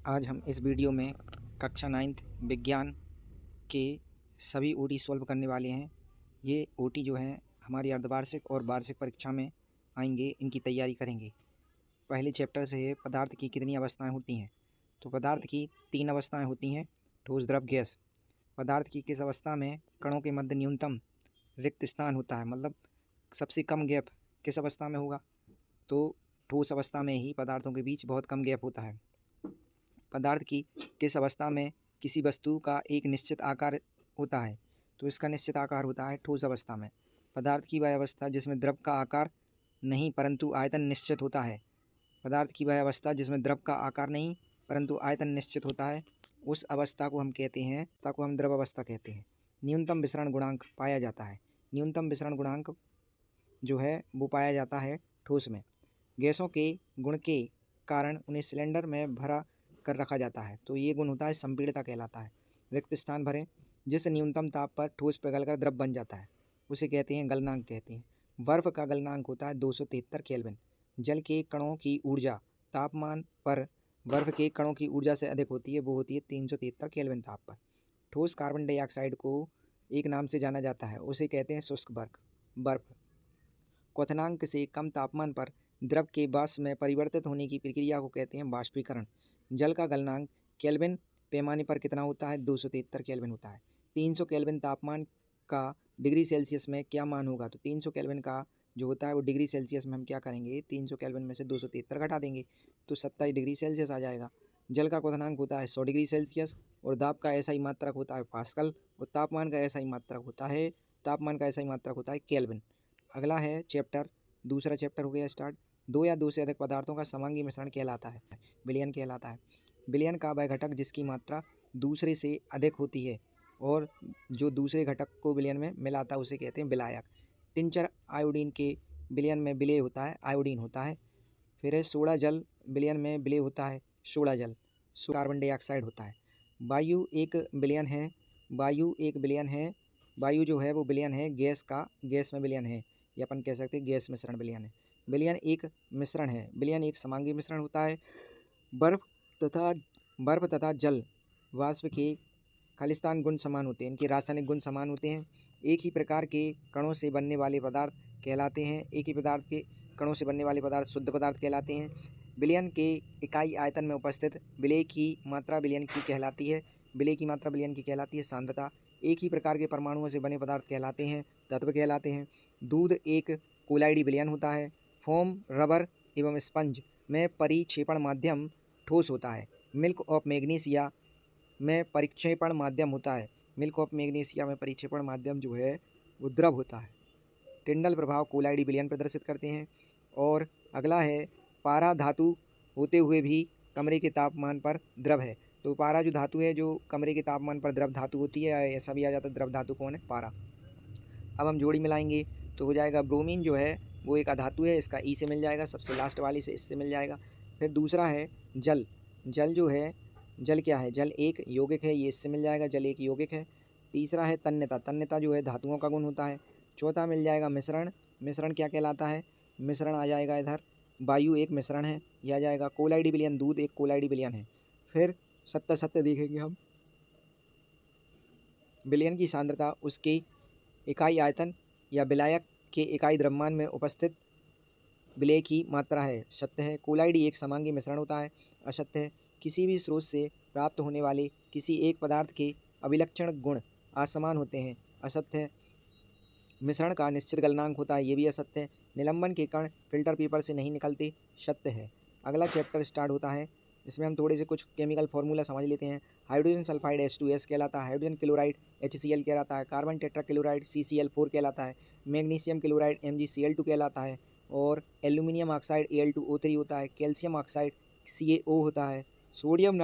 आज हम इस वीडियो में कक्षा 9th विज्ञान के सभी ओटी सॉल्व करने वाले हैं। ये ओटी जो है हमारी अर्धवार्षिक और वार्षिक परीक्षा में आएंगे, इनकी तैयारी करेंगे। पहले चैप्टर से है पदार्थ की कितनी अवस्थाएं होती हैं। तो पदार्थ की 3 अवस्थाएं होती हैं, ठोस, द्रव, गैस। पदार्थ की किस अवस्था में कणों के मध्य न्यूनतम रिक्त स्थान होता है, मतलब सबसे कम गैप किस अवस्था में होगा? तो ठोस अवस्था में ही पदार्थों के बीच बहुत कम गैप होता है। पदार्थ की किस अवस्था में किसी वस्तु का एक निश्चित आकार होता है? तो इसका निश्चित आकार होता है ठोस अवस्था में। पदार्थ की वह अवस्था जिसमें द्रव का आकार नहीं परंतु आयतन निश्चित होता है। पदार्थ की वह अवस्था जिसमें द्रव का आकार नहीं परंतु आयतन निश्चित होता है, उस अवस्था को हम कहते हैं, को हम द्रव अवस्था कहते हैं। न्यूनतम विसरण गुणांक पाया जाता है। न्यूनतम विसरण गुणांक जो है वो पाया जाता है ठोस में। गैसों के गुण के कारण उन्हें सिलेंडर में भरा कर रखा जाता है, तो ये गुण होता है संपीड़ितता कहलाता है। रिक्त स्थान भरें। जिस न्यूनतम ताप पर ठोस पिघलकर द्रव बन जाता है उसे कहते हैं गलनांक कहते हैं। बर्फ का गलनांक होता है 273 केल्विन। जल के कणों की ऊर्जा तापमान पर बर्फ के कणों की ऊर्जा से अधिक होती है, वो होती है 373 केल्विन ताप पर। ठोस कार्बन डाइऑक्साइड को एक नाम से जाना जाता है, उसे कहते हैं शुष्क बर्फ। क्वथनांक से कम तापमान पर द्रव के वाष्प में परिवर्तित होने की प्रक्रिया को कहते हैं वाष्पीकरण। जल का गलनांक केल्विन पैमाने पर कितना होता है? 273 केल्विन होता है। 300 केल्विन तापमान का डिग्री सेल्सियस में क्या मान होगा? तो 300 केल्विन का जो होता है वो डिग्री सेल्सियस में हम क्या करेंगे, 300 केल्विन में से 273 घटा देंगे तो 27 डिग्री सेल्सियस आ जाएगा। जल का क्वथनांक होता है 100 डिग्री सेल्सियस और दाब का ऐसा ही मात्रक होता है पास्कल और तापमान का ऐसा ही मात्रक होता है केल्विन। अगला है चैप्टर, दूसरा चैप्टर हो गया स्टार्ट। दो या दो से अधिक पदार्थों का समांगी मिश्रण कहलाता है, विलयन कहलाता है। विलयन का वह घटक जिसकी मात्रा दूसरे से अधिक होती है और जो दूसरे घटक को विलयन में मिलाता है उसे कहते हैं विलायक। टिंचर आयोडीन के विलयन में विलेय होता है, आयोडीन होता है। फिर है सोडा जल विलयन में विलेय होता है, सोडा जल। कार्बन डाइऑक्साइड होता है। वायु एक विलयन है, वायु जो है वो विलयन है गैस में विलयन है, ये अपन कह सकते हैं गैस मिश्रण विलयन है। विलयन एक मिश्रण है, विलयन एक समांगी मिश्रण होता है। बर्फ तथा जल वाष्प के खालिस्तान गुण समान होते हैं, इनके रासायनिक गुण समान होते हैं। एक ही प्रकार के कणों से बनने वाले पदार्थ कहलाते हैं, एक ही प्रकार के कणों से बनने वाले पदार्थ शुद्ध पदार्थ कहलाते हैं। विलयन के इकाई आयतन में उपस्थित विलेय की मात्रा विलयन की कहलाती है, सांद्रता। एक ही प्रकार के परमाणुओं से बने पदार्थ कहलाते हैं, तत्व कहलाते हैं। दूध एक कोलाइडी विलयन होता है। फोम, रबर एवं स्पंज में परिक्षेपण माध्यम ठोस होता है। मिल्क ऑफ मैग्नीशिया में परिक्षेपण माध्यम होता है, परिक्षेपण माध्यम जो है वो द्रव होता है। टिंडल प्रभाव कोलाइडी विलयन प्रदर्शित करते हैं। और अगला है पारा धातु होते हुए भी कमरे के तापमान पर द्रव है, तो पारा जो धातु है जो कमरे के तापमान पर द्रव धातु होती है, ऐसा भी आ जाता है द्रव धातु कौन है? पारा। अब हम जोड़ी मिलाएंगे तो हो जाएगा ब्रोमीन जो है वो एक अधातु है, इसका ई से मिल जाएगा, सबसे लास्ट वाली से इससे मिल जाएगा। फिर दूसरा है जल जो है, जल क्या है? जल एक यौगिक है, ये इससे मिल जाएगा, जल एक यौगिक है। तीसरा है तन्यता जो है धातुओं का गुण होता है। चौथा मिल जाएगा मिश्रण क्या कहलाता है? मिश्रण आ जाएगा इधर, वायु एक मिश्रण है, यह आ जाएगा। कोलाइडी विलयन, दूध एक कोलाइडी विलयन है। फिर सत्य देखेंगे हम, विलयन की सांद्रता उसकी इकाई आयतन या विलायक के इकाई द्रव्यमान में उपस्थित विलेय की मात्रा है, सत्य है। कोलाइडी एक समांगी मिश्रण होता है, असत्य है। किसी भी स्रोत से प्राप्त होने वाले किसी एक पदार्थ के अभिलक्षण गुण असमान होते हैं, असत्य है। मिश्रण का निश्चित गलनांक होता है, ये भी असत्य है। निलंबन के कण फिल्टर पेपर से नहीं निकलते, सत्य है। अगला चैप्टर स्टार्ट होता है, इसमें हम थोड़े से कुछ केमिकल फार्मूला समझ लेते हैं। हाइड्रोजन सल्फाइड H2S कहलाता है, हाइड्रोजन क्लोराइड HCl कहलाता है, कार्बन टेट्राक्लोराइड CCl4 कहलाता है, मैग्नीशियम क्लोराइड MgCl2 कहलाता है और एल्यूमिनियम ऑक्साइड Al2O3 होता है, कैल्शियम ऑक्साइड CaO होता है, सोडियम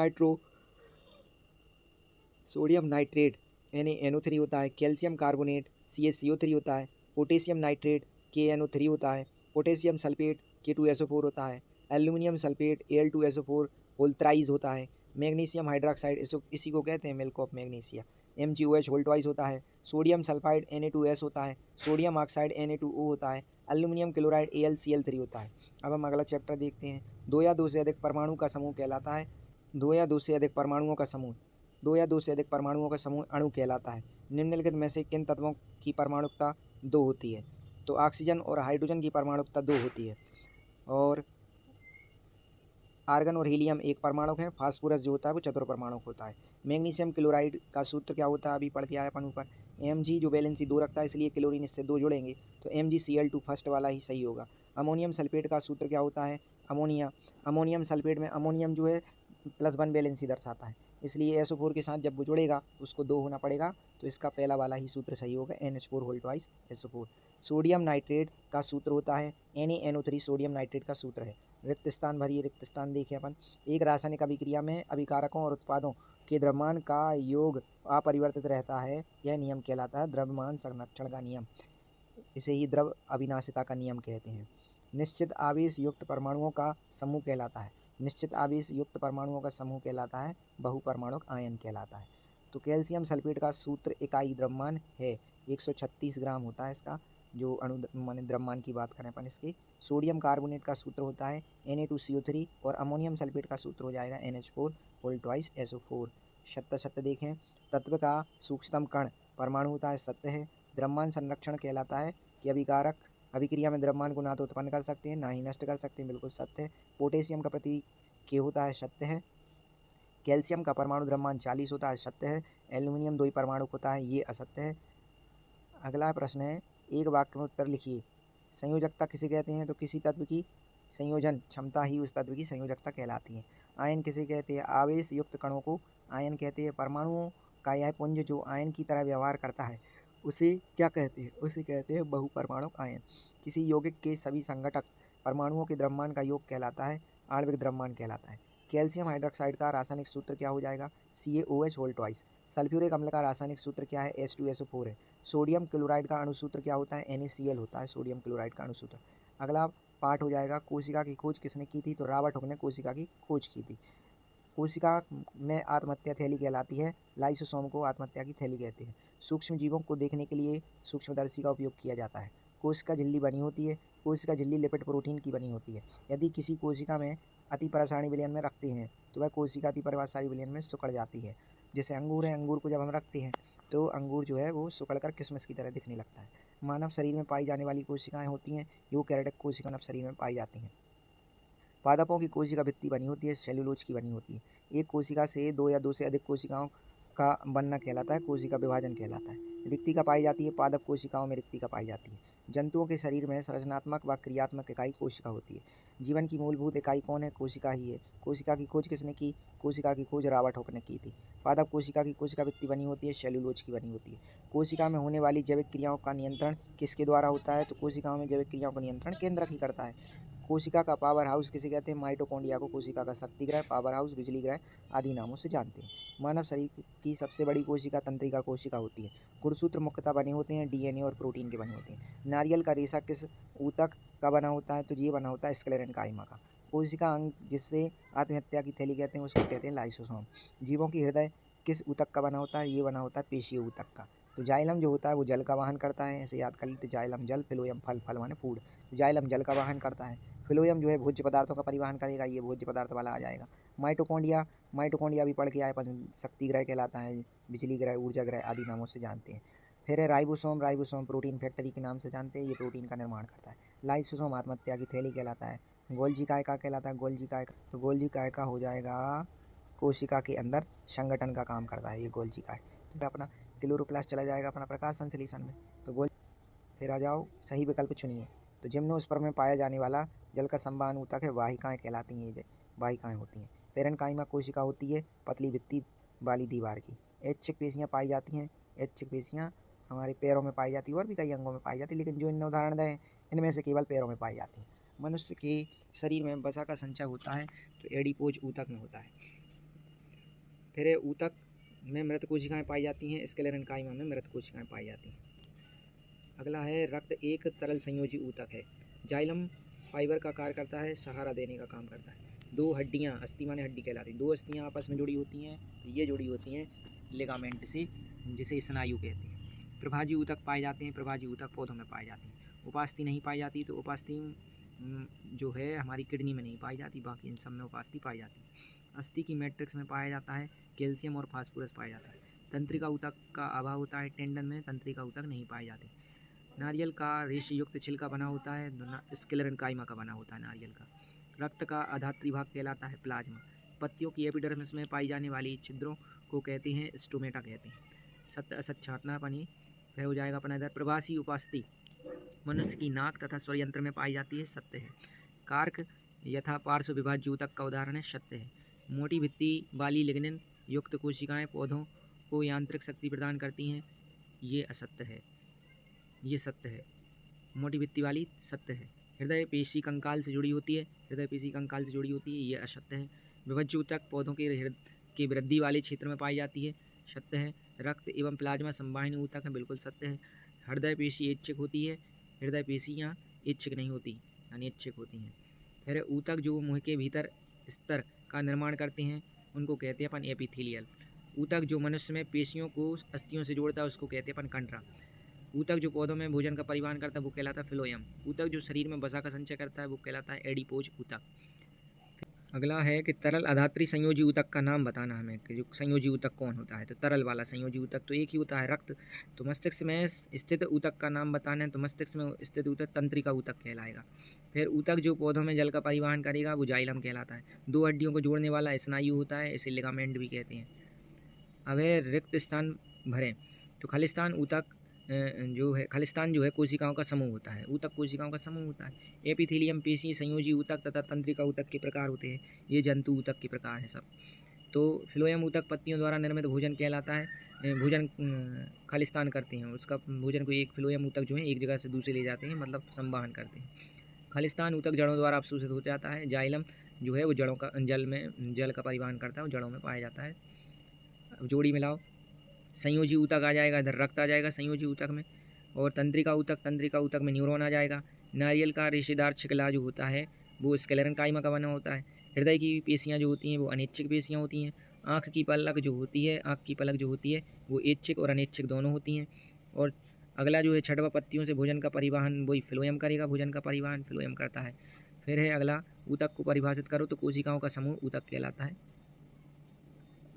नाइट्रेट NaNO3 होता है, कैल्शियम कार्बोनेट CaCO3 होता है, पोटेशियम नाइट्रेट KNO3 होता है, पोटेशियम सल्फेट K2SO4 होता है, एल्यूमिनियम सल्फेट Al2SO4 होल्ट्राइज होता है, मैग्नीशियम हाइड्रोक्साइड इसी को कहते हैं मिल्क ऑफ मैग्नीशिया MgOH होल्ट्वाइज होता है, सोडियम सल्फाइड Na2S होता है, सोडियम ऑक्साइड Na2O होता है, एल्यूमिनियम क्लोराइड AlCl3 होता है। अब हम अगला चैप्टर देखते हैं। दो या दो से अधिक परमाणु का समूह कहलाता है दो या दो से अधिक परमाणुओं का समूह। दो या दो से अधिक परमाणुओं का समूह अणु कहलाता है। निम्नलिखित में से किन तत्वों की परमाणुकता 2 होती है? तो ऑक्सीजन और हाइड्रोजन की परमाणुकता 2 होती है। और आर्गन और हीलियम एक परमाणुक है। फास्फोरस जो होता है वो चतुर्परमाणुक होता है। मैग्नीशियम क्लोराइड का सूत्र क्या होता है? अभी पढ़ के आए अपन ऊपर। Mg जो वैलेंसी 2 रखता है, इसलिए क्लोरीन इससे 2 जुड़ेंगे, तो MgCl2 फर्स्ट वाला ही सही होगा। अमोनियम सल्फेट का सूत्र क्या होता है? अमोनियम सल्फेट में अमोनियम जो है +1 वैलेंसी दर्शाता है, इसलिए SO4 के साथ जब वो जुड़ेगा उसको 2 होना पड़ेगा, तो इसका पहला वाला ही सूत्र सही होगा, NH4 whole twice SO4। Sodium nitrate का सूत्र होता है NaNO3, सोडियम नाइट्रेट का सूत्र है। रिक्त स्थान भरिए। रिक्त स्थान देखें अपन। एक रासायनिक अभिक्रिया में अभिकारकों और उत्पादों के द्रव्यमान का योग अपरिवर्तित रहता है, यह नियम कहलाता है द्रव्यमान संरक्षण का नियम। इसे ही द्रव अविनाशिता का नियम कहते हैं। निश्चित आवेश युक्त परमाणुओं का समूह कहलाता है। निश्चित आवेश युक्त परमाणुओं का समूह कहलाता है बहुपरमाणुक आयन कहलाता है। तो कैल्शियम सल्फेट का सूत्र इकाई द्रव्यमान है 136 ग्राम होता है इसका, जो अणु माने द्रव्यमान की बात करें अपन इसकी। सोडियम कार्बोनेट का सूत्र होता है Na2CO3 और अमोनियम सल्फेट का सूत्र हो जाएगा NH4 होल ट्वाइस SO4। सत्य सत्य देखें। तत्व का सूक्ष्मतम कण परमाणु होता है, सत्य है। द्रव्यमान संरक्षण कहलाता है कि अभिकारक अभिक्रिया में द्रव्यमान को ना तो उत्पन्न कर सकते हैं ना ही नष्ट कर सकते हैं, बिल्कुल सत्य है। पोटेशियम का प्रतीक के होता है, सत्य है। कैल्शियम का परमाणु द्रव्यमान 40 होता है, सत्य है। एल्यूमिनियम 2 ही परमाणु होता है, ये असत्य है। अगला प्रश्न है, एक वाक्य में उत्तर लिखिए। संयोजकता किसे कहते हैं? तो किसी तत्व की संयोजन क्षमता ही उस तत्व की संयोजकता कहलाती है। आयन किसे कहते हैं? आवेश युक्त कणों को आयन कहते हैं। परमाणुओं का यह पुंज जो आयन की तरह व्यवहार करता है उसे क्या कहते हैं? उसे कहते हैं बहुपरमाणुक आयन। किसी यौगिक के सभी संघटक परमाणुओं के द्रव्यमान का योग कहलाता है, आणविक द्रव्यमान कहलाता है। कैल्शियम हाइड्रोक्साइड का रासायनिक सूत्र क्या हो जाएगा? CaOH whole twice. सल्फ्यूरिक अम्ल का रासायनिक सूत्र क्या है? H2SO4 है। सोडियम क्लोराइड का अणुसूत्र क्या होता है? NaCl होता है सोडियम क्लोराइड का अणुसूत्र। अगला पाठ हो जाएगा, कोशिका की खोज किसने की थी? तो रॉबर्ट हुक ने कोशिका की खोज की थी। कोशिका में आत्महत्या थैली कहलाती है, लाइसोसोम को आत्महत्या की थैली कहते हैं। सूक्ष्म जीवों को देखने के लिए सूक्ष्मदर्शी का उपयोग किया जाता है। कोशिका झिल्ली बनी होती है। कोशिका झिल्ली लिपिड प्रोटीन की बनी होती है। यदि किसी कोशिका में अति परासारी विलयन में रखते हैं तो वह कोशिका अति परासारी विलयन में सिकुड़ जाती है। जैसे अंगूर है, अंगूर को जब हम रखते हैं तो अंगूर जो है वो सिकुड़ कर किशमिश की तरह दिखने लगता है। मानव शरीर में पाई जाने वाली कोशिकाएं होती हैं यूकैरियोटिक कोशिका मानव शरीर में पाई जाती हैं। पादपों की कोशिका भित्ति बनी होती है, सेल्यूलोज की बनी होती है। एक कोशिका से 2 या 2 से अधिक कोशिकाओं का बनना कहलाता है, कोशिका विभाजन कहलाता है। रिक्तिका पाई जाती है, पादप कोशिकाओं में रिक्तिका पाई जाती है। जंतुओं के शरीर में संरचनात्मक व क्रियात्मक इकाई कोशिका होती है। जीवन की मूलभूत इकाई कौन है? कोशिका ही है। कोशिका की खोज किसने की? कोशिका की खोज रॉबर्ट हुक ने की थी। पादप कोशिका की कोशिका भित्ति बनी होती है, सेल्यूलोज की बनी होती है। कोशिका में होने वाली जैविक क्रियाओं का नियंत्रण किसके द्वारा होता है? तो कोशिकाओं में जैविक क्रियाओं का नियंत्रण केंद्रक ही करता है। कोशिका का पावर हाउस किसे कहते हैं? माइटोकॉन्ड्रिया को कोशिका का शक्ति ग्रह, पावर हाउस, बिजली ग्रह आदि नामों से जानते हैं। मानव शरीर की सबसे बड़ी कोशिका तंत्रिका कोशिका होती है। गुणसूत्र मुख्यतः बने होते हैं DNA और प्रोटीन के बने होते हैं। नारियल का रेशा किस ऊतक का बना होता है? तो ये बना होता है स्क्लेरेन्काइमा का। कोशिका अंग जिससे आत्महत्या की थैली कहते हैं उसको कहते हैं लाइसोसोम। जीवों की हृदय किस ऊतक का बना होता है? ये बना होता है पेशीय ऊतक का। तो जाइलम जो होता है वो जल का वाहन करता है, ऐसे याद कर लेते, जाइलम जल, फिलोयम फल, फल माने फूड। तो जाइलम जल का वाहन करता है। फिलोयम जो है भोज्य पदार्थों का परिवहन करेगा, ये भोज्य पदार्थ वाला आ जाएगा। माइटोकॉन्ड्रिया भी पढ़ के आए, शक्ति ग्रह कहलाता है, बिजली ग्रह, ऊर्जा ग्रह आदि नामों से जानते हैं। फिर है राइबोसोम प्रोटीन फैक्ट्री के नाम से जानते हैं, ये प्रोटीन का निर्माण करता है। लाइसोसोम आत्महत्या की थैली कहलाता है। गोल्जी कायका कहलाता है, गोल्जी कायका, तो गोल्जी कायका हो जाएगा कोशिका के अंदर संगठन का काम करता है ये गोल्जी काय। तो अपना क्लोरोप्लास्ट चला जाएगा अपना प्रकाश संश्लेषण में। तो गोल फिर आ जाओ, सही विकल्प चुनिए। तो जिम्नोस्पर्म में पाया जाने वाला जल का संवहन ऊतक है, वाहिकाएं कहलाती हैं, ये वाहिकाएं होती हैं। पेरेन्काइमा कोशिका होती है पतली भित्ति वाली दीवार की। ऐच्छिक पेशियाँ पाई जाती हैं, ऐच्छिक पेशियाँ हमारे पैरों में पाई जाती है और भी कई अंगों में पाई जाती है, लेकिन जो इन उदाहरण दें इनमें से केवल पैरों में पाई जाती हैं। मनुष्य के शरीर में वसा का संचय होता है तो एडिपोज ऊतक में होता है। फिर ऊतक में मृत कोशिकाएं पाई जाती हैं, स्क्लेरेन्काइमा में मृत कोशिकाएं पाई जाती हैं। अगला है, रक्त एक तरल संयोजी ऊतक है। जाइलम फाइबर का कार्य करता है, सहारा देने का काम करता है। दो हड्डियाँ, अस्थि माने हड्डी कहलाती हैं, दो अस्थियाँ आपस में जुड़ी होती हैं, ये जुड़ी होती हैं लिगामेंट से, जिसे स्नायु कहते हैं। प्रभाजी ऊतक पाए जाते हैं, प्रभाजी ऊतक पौधों में पाए जाते हैं। उपास्थि नहीं पाई जाती, तो उपास्थि जो है हमारी किडनी में नहीं पाई जाती, बाकी इन सब में उपास्थि पाई जाती है। अस्थि की मैट्रिक्स में पाया जाता है, कैल्शियम और फास्फोरस पाया जाता है। तंत्रिका ऊतक का अभाव होता है, टेंडन में तंत्रिका ऊतक नहीं पाए जाते। नारियल का रेशयुक्त छिलका बना होता है, स्क्लेरेंकाइमा का बना होता है नारियल का। रक्त का अधात्री भाग कहलाता है प्लाज्मा। पत्तियों की एपिडर्मिस में पाई जाने वाली छिद्रों को कहते हैं स्टोमेटा कहते हैं। सत्य असत छांटना अपनी फिर हो जाएगा अपना इधर। प्रवासी उपास्थि मनुष्य की नाक तथा स्वरयंत्र में पाई जाती है, सत्य है। कार्क यथा पार्श्व विभाज्य ऊतक का उदाहरण है, सत्य है। मोटी भित्ति वाली लिग्निन युक्त कोशिकाएं पौधों को यांत्रिक शक्ति प्रदान करती हैं, ये असत्य है, ये सत्य है। मोटी भित्ति वाली सत्य है। हृदय पेशी कंकाल से जुड़ी होती है, हृदय पेशी कंकाल से जुड़ी होती है, ये असत्य है। विभज्य ऊतक पौधों के वृद्धि वाले क्षेत्र में पाई जाती है, सत्य है। रक्त एवं प्लाज्मा संवाहिनी ऊतक है, बिल्कुल सत्य है। हृदय पेशी ऐच्छिक होती है, हृदय पेशियाँ ऐच्छिक नहीं होती, यानी ऐच्छिक होती हैं। फिर ऊतक जो मुंह के भीतर स्तर का निर्माण करते हैं उनको कहते हैं अपन एपिथेलियल। ऊतक जो मनुष्य में पेशियों को अस्थियों से जोड़ता है उसको कहते हैं अपन कंडरा। ऊतक जो पौधों में भोजन का परिवहन करता है वो कहलाता है फिलोयम। ऊतक जो शरीर में वसा का संचय करता है वो कहलाता है एडिपोज ऊतक। अगला है कि तरल अधात्री संयोजी ऊतक का नाम बताना हमें कि जो संयोजी ऊतक कौन होता है। तो तरल वाला संयोजी ऊतक तो एक ही होता है, रक्त। तो मस्तिष्क में स्थित ऊतक का नाम बताना है, तो मस्तिष्क में स्थित ऊतक तंत्रिका ऊतक कहलाएगा। फिर ऊतक जो पौधों में जल का परिवहन करेगा वो जाइलम कहलाता है। दो हड्डियों को जोड़ने वाला स्नायु होता है, इसे लिगामेंट भी कहते हैं। अब है रिक्त स्थान भरें। तो खलिस्तान ऊतक जो है, खलिस्तान जो है कोशिकाओं का समूह होता है, ऊतक कोशिकाओं का समूह होता है। एपिथेलियम पेशी संयोजी ऊतक तथा तंत्रिका ऊतक के प्रकार होते हैं, ये जंतु ऊतक के प्रकार हैं सब। तो फिलोयम ऊतक पत्तियों द्वारा निर्मित भोजन कहलाता है, भोजन खलिस्तान करते हैं, उसका भोजन को एक फिलोयम ऊतक जो है एक जगह से दूसरे ले जाते हैं, मतलब संवहन करते हैं। खलिस्तान ऊतक जड़ों द्वारा अवशोषित हो जाता है। जाइलम जो है वो जड़ों का जल का परिवहन करता है, वो जड़ों में पाया जाता है। जोड़ी मिलाओ, संयोजी ऊतक आ जाएगा, इधर रक्त आ जाएगा संयोजी ऊतक में, और तंत्रिका ऊतक में न्यूरॉन आ जाएगा। नारियल का रेशेदार छिकला जो होता है वो स्क्लेरेंकाइमा का बना होता है। हृदय की पेशियाँ जो होती हैं वो अनैच्छिक पेशियाँ होती हैं। आँख की पलक जो होती है वो ऐच्छिक और अनैच्छिक दोनों होती हैं। और अगला जो है छठवां, पत्तियों से भोजन का परिवहन वही फिलोयम करेगा, भोजन का परिवहन फिलोयम करता है। फिर है अगला, ऊतक को परिभाषित करो तो कोशिकाओं का समूह ऊतक कहलाता है।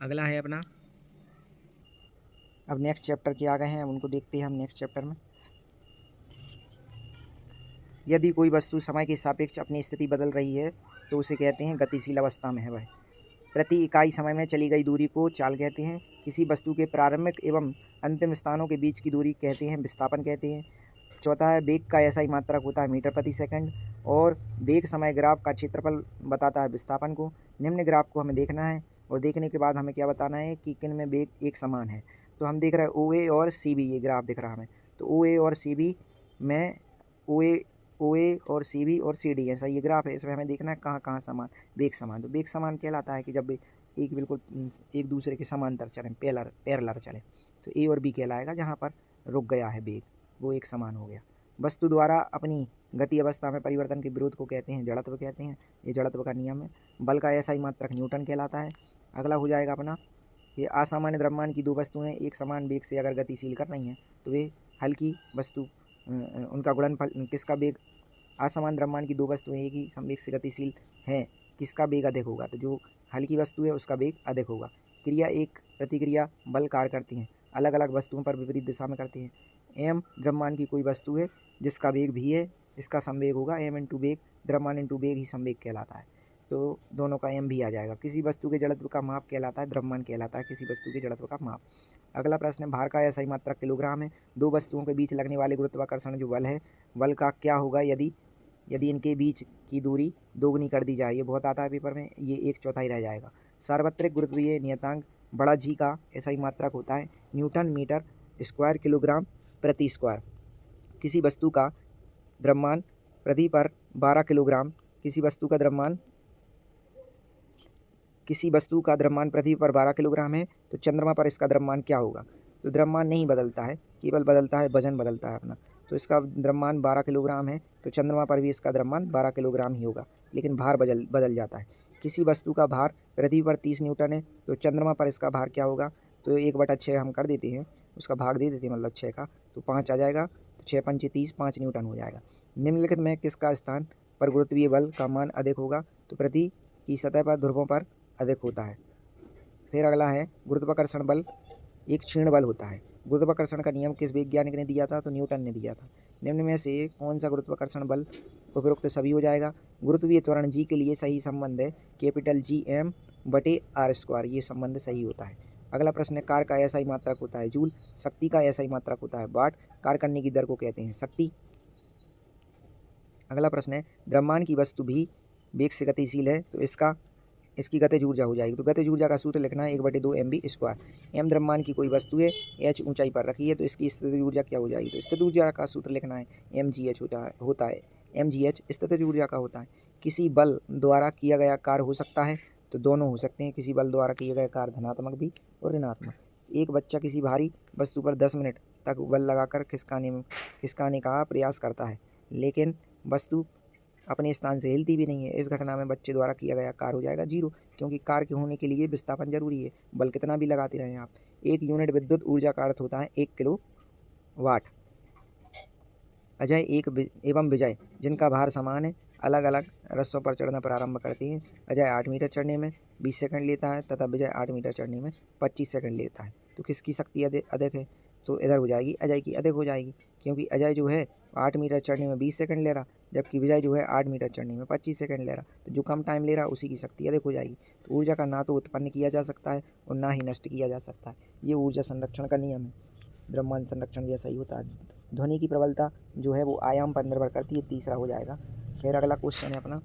अगला है अपना, अब नेक्स्ट चैप्टर के आ गए हैं, उनको देखते हैं हम नेक्स्ट चैप्टर में। यदि कोई वस्तु समय के सापेक्ष अपनी स्थिति बदल रही है तो उसे कहते हैं गतिशील अवस्था में है वह। प्रति इकाई समय में चली गई दूरी को चाल कहते हैं। किसी वस्तु के प्रारंभिक एवं अंतिम स्थानों के बीच की दूरी कहते हैं विस्थापन कहते हैं। चौथा है वेग का ऐसा ही मात्रक होता है मीटर प्रति सेकंड, और वेग समय ग्राफ का क्षेत्रफल बताता है विस्थापन को। निम्न ग्राफ को हमें देखना है और देखने के बाद हमें क्या बताना है कि किन में वेग एक समान है। तो हम देख रहे हैं OA और CB, ये ग्राफ दिख रहा है हमें। तो OA और CB में OA और CB और CD ऐसा ये ग्राफ है, इसमें हमें देखना है कहाँ कहाँ समान वेग समान। तो वेग समान कहलाता है कि जब एक बिल्कुल एक दूसरे के समांतर चलें, पैरेलल चलें, तो A और B कहलाएगा। जहाँ पर रुक गया है वेग वो एक समान हो गया। वस्तु द्वारा अपनी गति अवस्था में परिवर्तन के विरोध को कहते हैं जड़त्व कहते हैं, ये जड़त्व का नियम है। बल का ऐसा ही मात्रक न्यूटन कहलाता है। अगला हो जाएगा अपना, ये असामान्य द्रव्यमान की दो वस्तुएं एक समान वेग से अगर गतिशील कर रही हैं तो वे हल्की वस्तु उनका गुणनफल किसका वेग, असमान द्रव्यमान की दो वस्तुएं एक ही समवेग से गतिशील हैं, किसका वेग अधिक होगा, तो जो हल्की वस्तु है उसका वेग अधिक होगा। क्रिया एक प्रतिक्रिया बल कार्य करती हैं, अलग अलग वस्तुओं पर विपरीत दिशा में करती हैं। m द्रव्यमान की कोई वस्तु है जिसका वेग भी है, इसका संवेग होगा m इंटू वेग, द्रव्यमान इंटू वेग ही संवेग कहलाता है। तो दोनों का m भी आ जाएगा। किसी वस्तु के जड़त्व का माप कहलाता है द्रव्यमान कहलाता है किसी वस्तु के जड़त्व का माप। अगला प्रश्न है, भार का ऐसा ही मात्रक किलोग्राम है। दो वस्तुओं के बीच लगने वाले गुरुत्वाकर्षण जो बल है, बल का क्या होगा यदि इनके बीच की दूरी दोगुनी कर दी जाए। ये बहुत आता है पेपर में, ये 1/4 रह जाएगा। सार्वत्रिक गुरुत्वीय नियतांक बड़ा जी का ऐसा ही मात्रक होता है न्यूटन मीटर स्क्वायर किलोग्राम प्रति स्क्वायर। किसी वस्तु का द्रव्यमान पृथ्वी पर 12 किलोग्राम, किसी वस्तु का द्रव्यमान पृथ्वी पर 12 किलोग्राम है तो चंद्रमा पर इसका द्रव्यमान क्या होगा। तो द्रव्यमान नहीं बदलता है, केवल बदलता है वजन बदलता है अपना। तो इसका द्रव्यमान 12 किलोग्राम है तो चंद्रमा पर भी इसका द्रव्यमान 12 किलोग्राम ही होगा, लेकिन भार बदल जाता है। किसी वस्तु का भार पृथ्वी पर 30 न्यूटन है तो चंद्रमा पर इसका भार क्या होगा। तो 1/6 हम कर देते हैं, उसका भाग दे देते हैं, मतलब 6 का, तो 5 आ जाएगा। तो 6 पंचे 30, 5 न्यूटन हो जाएगा। निम्नलिखित में किसका स्थान पर गुरुत्वीय बल का मान अधिक होगा। तो पृथ्वी की सतह पर ध्रुवों पर अधिक होता है। फिर अगला है गुरुत्वाकर्षण बल एक क्षीण बल होता है। गुरुत्वाकर्षण का नियम किस वैज्ञानिक ने दिया था? तो न्यूटन ने दिया था। निम्न में से कौन सा गुरुत्वाकर्षण बल उपरोक्त सभी हो जाएगा? गुरुत्वीय त्वरण जी के लिए सही संबंध है कैपिटल G m/r²। ये संबंध सही होता है। अगला प्रश्न है कार का एसआई मात्रक होता है जूल, शक्ति का एसआई मात्रक होता है वाट, कार्य करने की दर को कहते हैं शक्ति। अगला प्रश्न है द्रव्यमान की वस्तु भी वेग से गतिशील है तो इसकी गतिज ऊर्जा हो जाएगी। तो गतिज ऊर्जा का सूत्र लिखना है 1/2 mv²। m द्रव्यमान की कोई वस्तु है, h ऊंचाई पर रखी है तो इसकी स्थितिज ऊर्जा क्या हो जाएगी? तो स्थितिज ऊर्जा का सूत्र लिखना है mgh होता है। mgh स्थितिज ऊर्जा का होता है। किसी बल द्वारा किया गया कार्य हो सकता है? तो दोनों हो सकते हैं। किसी बल द्वारा किया गया कार्य धनात्मक भी और ऋणात्मक। एक बच्चा किसी भारी वस्तु पर 10 मिनट तक बल लगाकर खिसकाने का प्रयास करता है, लेकिन वस्तु अपने स्थान से हिलती भी नहीं है। इस घटना में बच्चे द्वारा किया गया कार्य हो जाएगा 0, क्योंकि कार्य के होने के लिए विस्थापन जरूरी है। बल कितना भी लगाते रहें आप। एक यूनिट विद्युत ऊर्जा का अर्थ होता है 1 किलोवाट। अजय एवं विजय जिनका भार समान है अलग अलग रस्सों पर चढ़ना प्रारंभ करते हैं। अजय 8 मीटर चढ़ने में 20 सेकंड लेता है तथा विजय 8 मीटर चढ़ने में 25 सेकंड लेता है। तो किसकी शक्ति अधिक है? तो इधर हो जाएगी अजय की अधिक हो जाएगी, क्योंकि अजय जो है 8 मीटर चढ़ने में 20 सेकंड ले रहा, जबकि विजय जो है 8 मीटर चढ़ने में 25 सेकंड ले रहा। तो जो कम टाइम ले रहा उसी की शक्ति अधिक हो जाएगी। तो ऊर्जा का ना तो उत्पन्न किया जा सकता है और ना ही नष्ट किया जा सकता है। ये ऊर्जा संरक्षण का नियम है। द्रव्यमान संरक्षण जैसा ही होता है। ध्वनि की प्रबलता जो है वो आयाम पर निर्भर करती है, तीसरा हो जाएगा। फिर अगला क्वेश्चन है अपना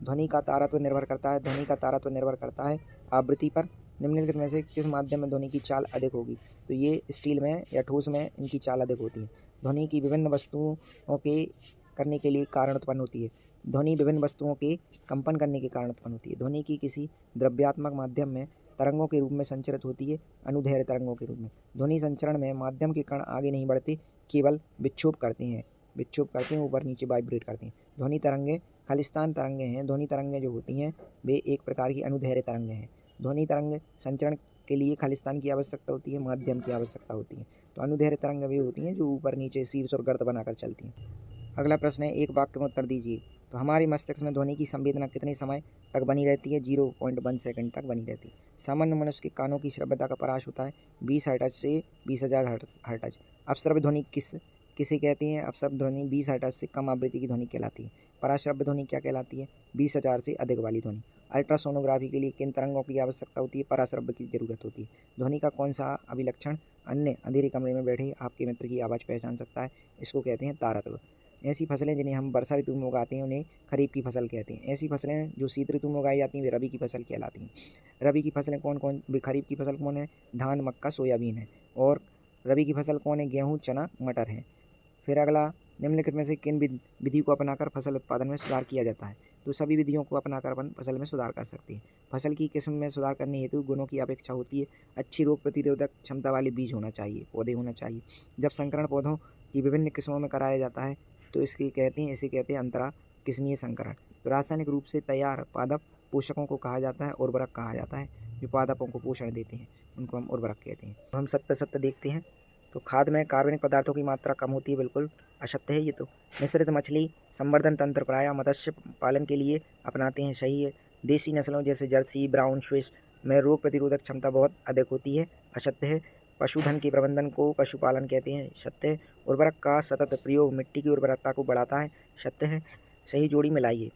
ध्वनि का तारत्व निर्भर करता है। ध्वनि का तारत्व निर्भर करता है आवृत्ति पर। निम्नलिखित में से किस माध्यम में ध्वनि की चाल अधिक होगी? तो ये स्टील में या ठोस में इनकी चाल अधिक होती है। ध्वनि की विभिन्न वस्तुओं के करने के लिए कारण उत्पन्न होती है। ध्वनि विभिन्न वस्तुओं के कंपन करने के कारण उत्पन्न होती है। ध्वनि की किसी द्रव्यात्मक माध्यम में तरंगों के रूप में संचरित होती है, अनुदैर्घ्य तरंगों के रूप में। ध्वनि संचरण में माध्यम के कण आगे नहीं बढ़ते, केवल विक्षोभ करते हैं, ऊपर नीचे वाइब्रेट करते हैं। ध्वनि तरंगे खालिस्तान तरंगे हैं। ध्वनि तरंगे जो होती हैं वे एक प्रकार की अनुदैर्घ्य तरंगे हैं। ध्वनि तरंग संचरण के लिए खालिस्तान की आवश्यकता होती है, माध्यम की आवश्यकता होती है। तो अनुदैर्घ्य तरंग वे होती हैं जो ऊपर नीचे शीर्ष और गर्त बनाकर चलती हैं। अगला प्रश्न है एक वाक्य में उत्तर दीजिए। तो हमारे मस्तिष्क में ध्वनि की संवेदना कितने समय तक बनी रहती है? 0.1 सेकंड तक बनी रहती है। सामान्य मनुष्य के कानों की श्रव्यता का परास होता है 20 हर्ट्ज से 20,000 हर्ट्ज। अपश्रव्य ध्वनि किसे कहते हैं? अपश्रव्य ध्वनि 20 हर्ट्ज से कम आवृत्ति की ध्वनि कहलाती है। पराश्रव्य ध्वनि क्या कहलाती है? 20,000 से अधिक वाली ध्वनि। अल्ट्रासोनोग्राफी के लिए किन तरंगों की आवश्यकता होती है? पराश्रव्य की जरूरत होती है। ध्वनि का कौन सा अभिलक्षण अन्य अंधेरे कमरे में बैठे आपके मित्र की आवाज़ पहचान सकता है? इसको कहते हैं तारत्व। ऐसी फसलें जिन्हें हम वर्षा ऋतु में उगाते हैं उन्हें खरीफ की फसल कहते हैं। ऐसी फसलें जो शीत ऋतु में उगाई जाती हैं वे रबी की फसल कहलाती हैं। रबी की फसलें खरीफ की फसल कौन है? धान, मक्का, सोयाबीन है। और रबी की फसल कौन है? गेहूँ, चना, मटर है। फिर अगला निम्नलिखित में से किन विधि को अपनाकर फसल उत्पादन में सुधार किया जाता है? तो सभी विधियों को अपनाकर अपन फसल में सुधार कर सकते हैं। फसल की किस्म में सुधार करने हेतु गुणों की अपेक्षा होती है। अच्छी रोग प्रतिरोधक क्षमता वाले बीज होना चाहिए, पौधे होना चाहिए। जब संकरण पौधों की विभिन्न किस्मों में कराया जाता है तो इसे कहते हैं अंतरा किस्मीय संकरण। तो रासायनिक रूप से तैयार पादप पोषकों को कहा जाता है, उर्वरक कहा जाता है। जो पादपों को पोषण देते हैं उनको हम उर्वरक कहते हैं। तो हम सत्य देखते हैं। तो खाद में कार्बनिक पदार्थों की मात्रा कम होती है, बिल्कुल असत्य है ये तो। मिश्रित मछली संवर्धन तंत्र प्रायः मत्स्य पालन के लिए अपनाते हैं, सही है। देसी नस्लों जैसे जर्सी, ब्राउन स्विस में रोग प्रतिरोधक क्षमता बहुत अधिक होती है, असत्य है। पशुधन के प्रबंधन को पशुपालन कहते हैं, सत्य है। उर्वरक का सतत प्रयोग मिट्टी की उर्वरकता को बढ़ाता है, सत्य है। सही जोड़ी मिलाइए।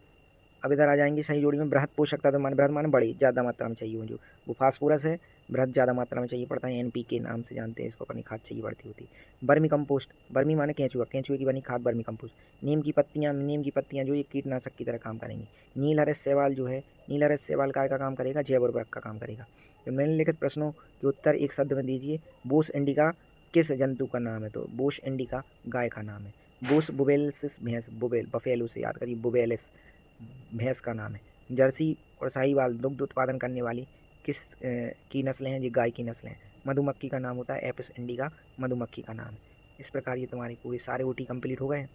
अब इधर आ जाएंगे सही जोड़ी में बृहद पोषक तत्व बृहद माने बड़ी, ज़्यादा मात्रा में चाहिए जो वो फास्फोरस है, बृहद ज़्यादा मात्रा में चाहिए पड़ता है। NPK नाम से जानते हैं इसको, अपनी खाद चाहिए बढ़ती होती है। बर्मी कंपोस्ट, बर्मी माने केंचुआ, केंचुए की बनी खाद बर्मी कंपोस्ट। नीम की पत्तियाँ जो ये कीटनाशक की तरह काम करेंगी। नीलहरित शैवाल जो है, नीलहरित शैवाल काय का काम करेगा? जैव उर्वरक का काम करेगा। तो निम्नलिखित प्रश्नों के उत्तर एक शब्द में दीजिए। बोस इंडिका किस जंतु का नाम है? तो बोस इंडिका गाय का नाम है। बोस बुबेलिस भैंस, बफेलो से याद करिए, बुबेलिस भैंस का नाम है। जर्सी और साहीवाल दुग्ध उत्पादन करने वाली किस की नस्लें हैं? ये गाय की नस्लें हैं। मधुमक्खी का नाम होता है एपिस इंडिका, मधुमक्खी का नाम है। इस प्रकार ये तुम्हारी पूरी सारे OT कंप्लीट हो गए हैं।